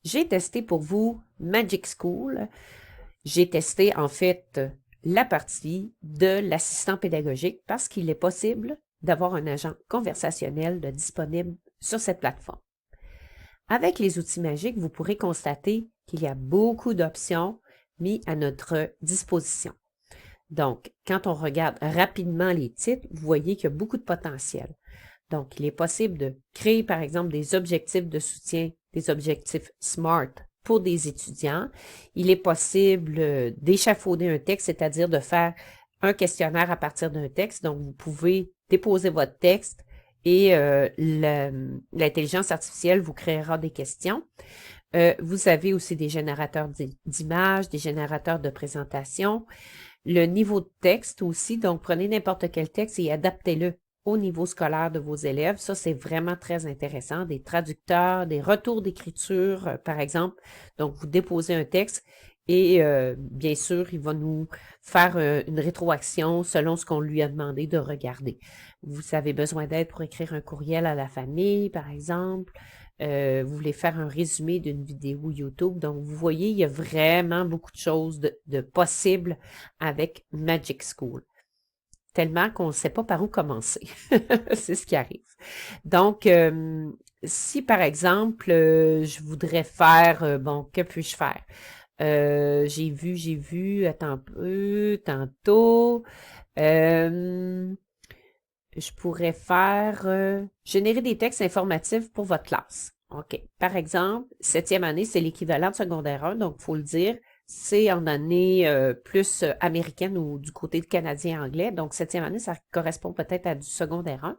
J'ai testé pour vous Magic School. J'ai testé en fait la partie de l'assistant pédagogique parce qu'il est possible d'avoir un agent conversationnel disponible sur cette plateforme. Avec les outils magiques, vous pourrez constater qu'il y a beaucoup d'options mises à notre disposition. Donc, quand on regarde rapidement les titres, vous voyez qu'il y a beaucoup de potentiel. Donc, il est possible de créer, par exemple, des objectifs de soutien, des objectifs SMART pour des étudiants. Il est possible d'échafauder un texte, c'est-à-dire de faire un questionnaire à partir d'un texte. Donc, vous pouvez déposer votre texte et l'intelligence artificielle vous créera des questions. Vous avez aussi des générateurs d'images, des générateurs de présentation. Le niveau de texte aussi, donc prenez n'importe quel texte et adaptez-le au niveau scolaire de vos élèves. Ça, c'est vraiment très intéressant. Des traducteurs, des retours d'écriture, par exemple. Donc, vous déposez un texte et bien sûr, il va nous faire une rétroaction selon ce qu'on lui a demandé de regarder. Vous avez besoin d'aide pour écrire un courriel à la famille, par exemple. Vous voulez faire un résumé d'une vidéo YouTube. Donc, vous voyez, il y a vraiment beaucoup de choses de possibles avec Magic School. Tellement qu'on ne sait pas par où commencer. C'est ce qui arrive. Donc, si par exemple, je voudrais faire, bon, que puis-je faire? J'ai vu, attends un peu, tantôt. Je pourrais faire générer des textes informatifs pour votre classe. OK. Par exemple, 7e année, c'est l'équivalent de secondaire 1, donc il faut le dire, c'est en année plus américaine ou du côté de canadien-anglais. Donc, 7e année, ça correspond peut-être à du secondaire 1.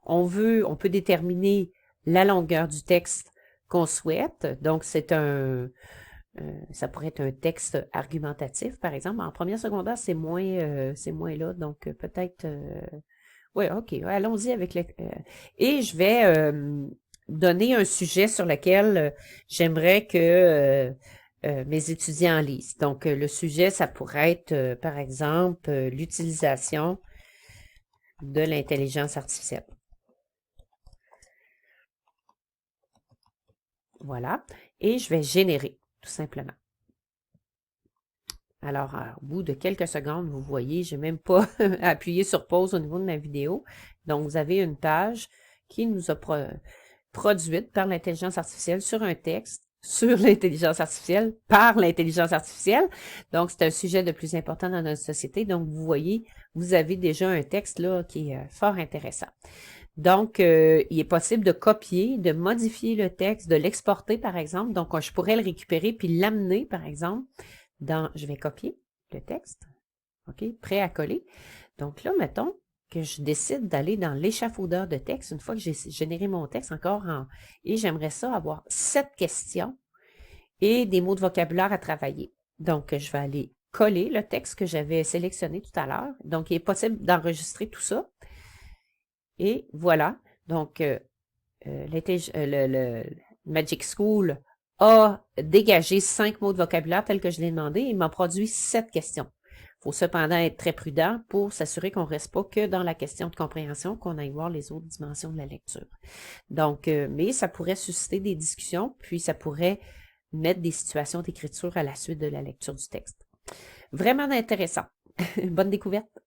On peut déterminer la longueur du texte qu'on souhaite. Donc, ça pourrait être un texte argumentatif, par exemple. En première secondaire, c'est moins là. Donc, peut-être... oui, OK. Allons-y avec et je vais donner un sujet sur lequel j'aimerais que mes étudiants lisent. Donc, le sujet, ça pourrait être, par exemple, l'utilisation de l'intelligence artificielle. Voilà. Et je vais générer, tout simplement. Alors, au bout de quelques secondes, vous voyez, je n'ai même pas appuyé sur pause au niveau de ma vidéo. Donc, vous avez une page qui nous a produite par l'intelligence artificielle sur un texte sur l'intelligence artificielle par l'intelligence artificielle. Donc, c'est un sujet de plus important dans notre société. Donc, vous voyez, vous avez déjà un texte là qui est fort intéressant. Donc, il est possible de copier, de modifier le texte, de l'exporter, par exemple. Donc, je pourrais le récupérer puis l'amener, par exemple, je vais copier le texte. OK, prêt à coller. Donc là, mettons que je décide d'aller dans l'échafaudeur de texte, une fois que j'ai généré mon texte et j'aimerais ça avoir 7 questions et des mots de vocabulaire à travailler. Donc, je vais aller coller le texte que j'avais sélectionné tout à l'heure. Donc, il est possible d'enregistrer tout ça. Et voilà. Donc, le Magic School a dégagé 5 mots de vocabulaire tels que je l'ai demandé et m'a produit 7 questions. Il faut cependant être très prudent pour s'assurer qu'on ne reste pas que dans la question de compréhension, qu'on aille voir les autres dimensions de la lecture. Donc, mais ça pourrait susciter des discussions, puis ça pourrait mettre des situations d'écriture à la suite de la lecture du texte. Vraiment intéressant. Bonne découverte!